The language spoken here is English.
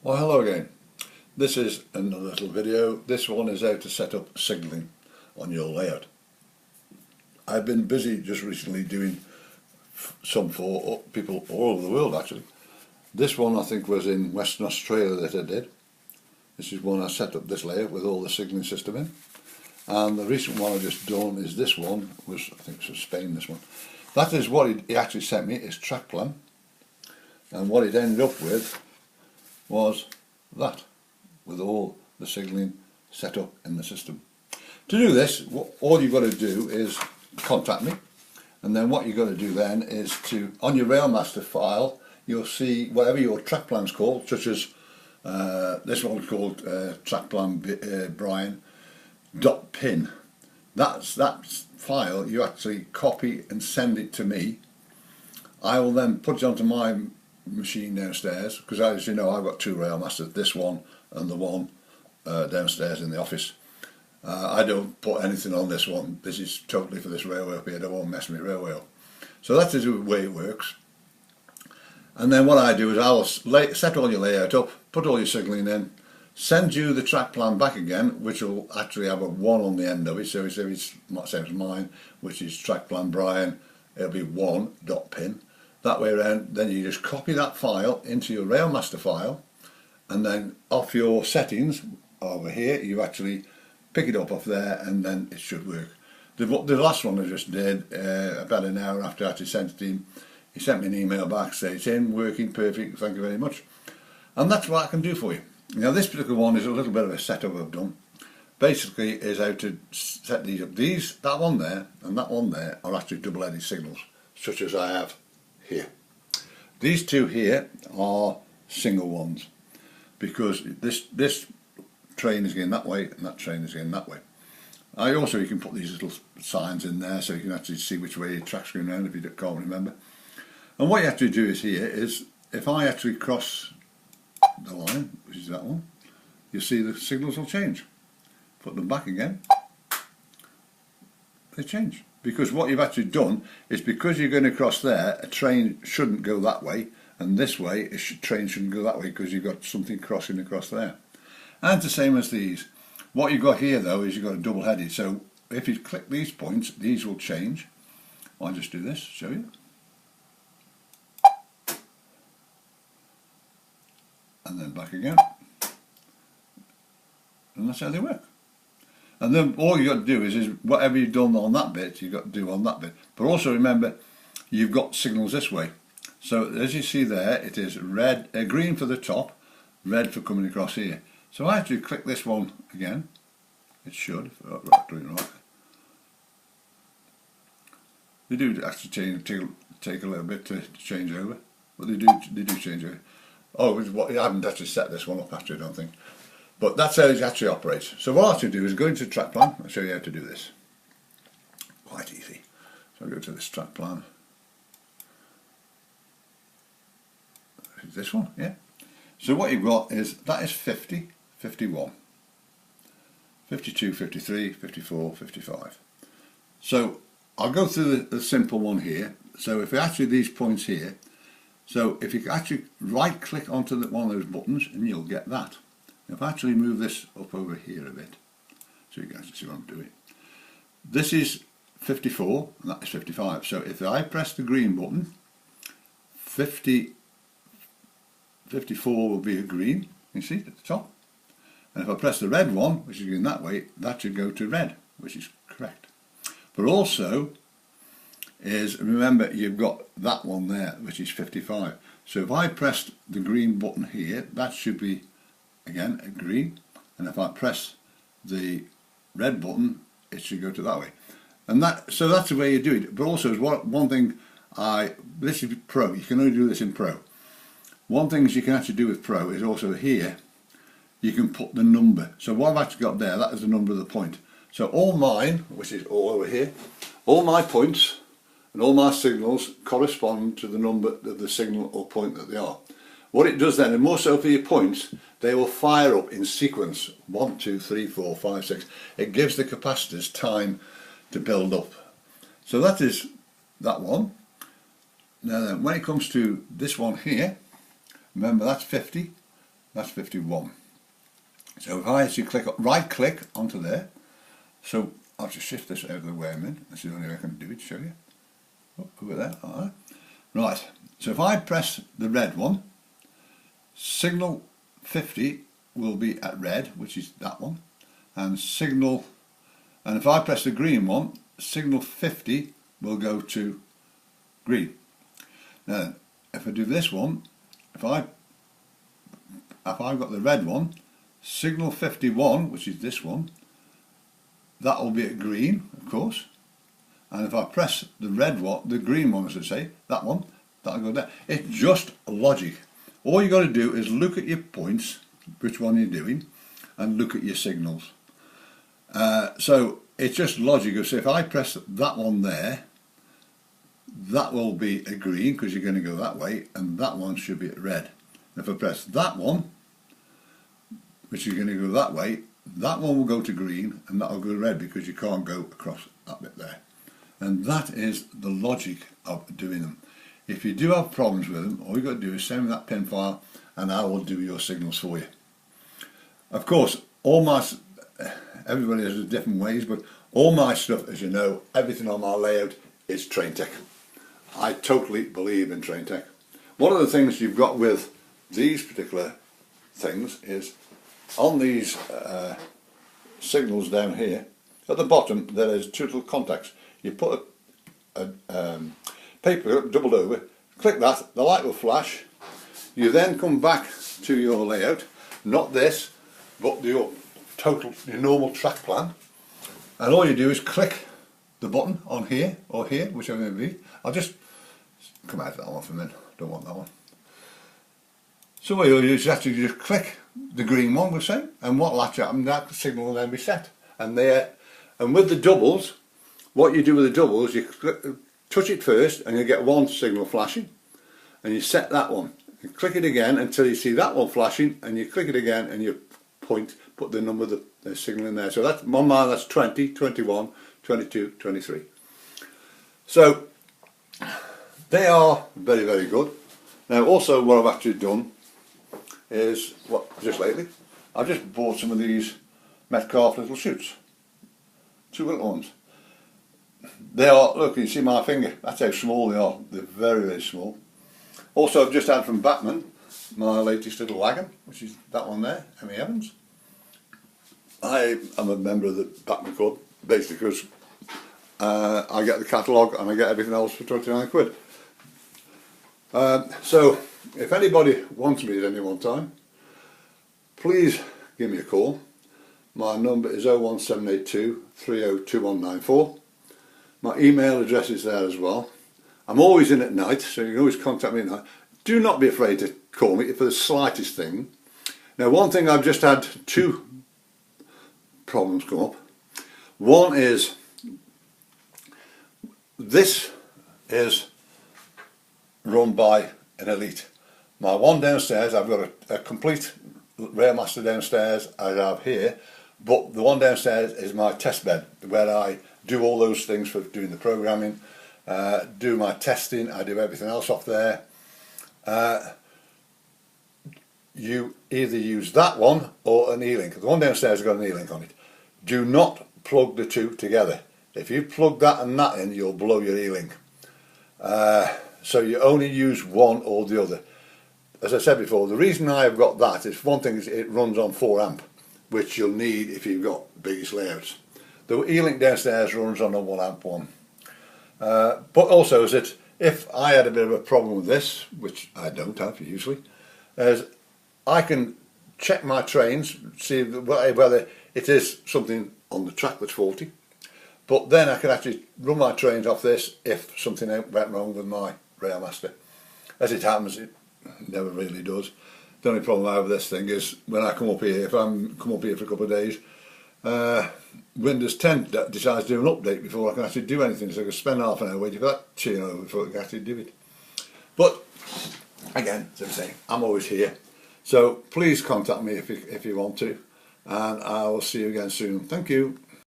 Well, hello again. This is another little video. This one is how to set up signalling on your layout. I've been busy just recently doing some for people all over the world actually. This one I think was in Western Australia that I did. This is one I set up this layout with all the signalling system in. And the recent one I've just done is this one, was I think it was Spain, this one. That is what he actually sent me, his track plan. And what it ended up with was that, with all the signalling set up in the system. To do this, all you've got to do is contact me, and then what you've got to do then is to, on your Railmaster file, you'll see whatever your track plan's called, such as this one's called track plan Brian.pin. That file you actually copy and send it to me. I will then put it onto my machine downstairs, because as you know I've got two Railmasters, this one and the one downstairs in the office. I don't put anything on this one. This is totally for this railway up here. I don't want to mess my railway up. So that's the way it works. And then what I do is I'll set all your layout up, put all your signalling in, send you the track plan back again, which will actually have a 1 on the end of it. So if it's not same as mine, which is track plan Brian, it'll be 1.pin. That way around, then you just copy that file into your Railmaster file, and then off your settings over here, you actually pick it up off there, and then it should work. The last one I just did, about an hour after I actually sent it to him, he sent me an email back saying it's in, working, perfect, thank you very much. And that's what I can do for you. Now this particular one is a little bit of a setup I've done. Basically is how to set these up. That one there and that one there are actually double-headed signals, such as I have here. These two here are single ones, because this train is going that way and that train is going that way. You can put these little signs in there so you can actually see which way your track's going around if you can't remember. And what you have to do is here is, if I actually cross the line, which is that one, you see the signals will change. Put them back again, they change. Because what you've actually done is, because you're going to cross there, a train shouldn't go that way, and this way a train shouldn't go that way, because you've got something crossing across there. And it's the same as these. What you've got here though is you've got a double-headed, so if you click these points, these will change. I'll just do this, show you. And then back again. And that's how they work. And then all you've got to do is whatever you've done on that bit, you've got to do on that bit. But also remember, you've got signals this way. So as you see there, it is red, green for the top, red for coming across here. So I actually click this one again. It should, if I'm doing right. They do actually take a little bit to change over, but they do change over. Oh, I haven't actually set this one up actually, I don't think. But that's how it actually operates. So what I have to do is go into track plan. I'll show you how to do this. Quite easy. So I'll go to this track plan. Is this one? Yeah. So what you've got is, that is 50, 51, 52, 53, 54, 55. So I'll go through the simple one here. So if actually these points here, so if you actually right click onto one of those buttons, and you'll get that. If I actually move this up over here a bit, so you can actually see what I'm doing. This is 54, and that is 55. So if I press the green button, 54 will be a green, you see, at the top. And if I press the red one, which is going that way, that should go to red, which is correct. But also, remember, you've got that one there, which is 55. So if I pressed the green button here, that should be, again, a green, and if I press the red button, it should go to that way. And so that's the way you do it. But also, one thing, this is Pro, you can only do this in Pro. One thing you can actually do with Pro is also here, you can put the number. So what I've actually got there, that is the number of the point. So all mine, which is all over here, all my points and all my signals correspond to the number of the signal or point that they are. What it does then, and more so for your points, they will fire up in sequence 1, 2, 3, 4, 5, 6. It gives the capacitors time to build up. So that is that one. Now then, when it comes to this one here, remember that's 50, that's 51. So if I actually right click onto there, so I'll just shift this out of the way a minute. That's the only way I can do it, show you. Oh, over there, alright. Right, so if I press the red one, signal 50 will be at red, which is that one, and if I press the green one, signal 50 will go to green. Now, if I do this one, if I've got the red one, signal 51, which is this one, that will be at green, of course. And if I press the red one, the green one, as I say, that one, that'll go there. It's just logic. All you got to do is look at your points, which one you're doing, and look at your signals. So it's just logic. So if I press that one there, that will be a green because you're going to go that way, and that one should be at red. If I press that one, which is going to go that way, that one will go to green, and that will go to red because you can't go across that bit there. And that is the logic of doing them. If you do have problems with them, all you've got to do is send me that pin file and I will do your signals for you. Of course, everybody has different ways, but all my stuff, as you know, everything on my layout is Train Tech. I totally believe in Train Tech. One of the things you've got with these particular things is on these signals down here, at the bottom there is two little contacts. You put a paper doubled over, click that, the light will flash. You then come back to your layout, not this, but your normal track plan, and all you do is click the button on here or here, whichever it may be. I'll just come out of that one for a minute, don't want that one. So what you'll do is actually just click the green one, we'll say, and what will actually happen, that signal will then be set. And with the doubles, what you do with the doubles, you touch it first and you get one signal flashing, and you set that one. You click it again until you see that one flashing, and you click it again and you put the number of the signal in there. So that's, on mine, that's 20, 21, 22, 23. So they are very, very good. Now also what I've actually done is, just lately, I've just bought some of these Metcalf little shoots. Two little ones. They are, look, you see my finger, that's how small they are. They're very, very small. Also I've just had from Batman my latest little wagon, which is that one there, Emmy Evans. I am a member of the Batman Club, basically because I get the catalogue and I get everything else for 29 quid. So if anybody wants me at any one time, please give me a call. My number is 01782 302194. My email address is there as well. I'm always in at night, so you can always contact me at night. Do not be afraid to call me for the slightest thing. Now, one thing, I've just had two problems come up. One is, this is run by an elite. My one downstairs, I've got a complete Railmaster downstairs I have here, but the one downstairs is my test bed where I do all those things for doing the programming, do my testing, I do everything else off there. You either use that one or an E-Link. The one downstairs has got an E-Link on it. Do not plug the two together. If you plug that and that in, you'll blow your E-Link. So you only use one or the other. As I said before, the reason I've got that is, one thing is it runs on 4 amp, which you'll need if you've got biggest layouts. The E-Link downstairs runs on a 1 amp one. But also is that if I had a bit of a problem with this, which I don't have usually, is I can check my trains, see whether it is something on the track that's faulty, but then I can actually run my trains off this if something went wrong with my Railmaster. As it happens, it never really does. The only problem I have with this thing is when I come up here, if I'm come up here for a couple of days, Windows 10 decides to do an update before I can actually do anything, so I can spend half an hour waiting for that to over before I can actually do it. But again, as I'm saying, I'm always here, so please contact me if you want to, and I will see you again soon. Thank you.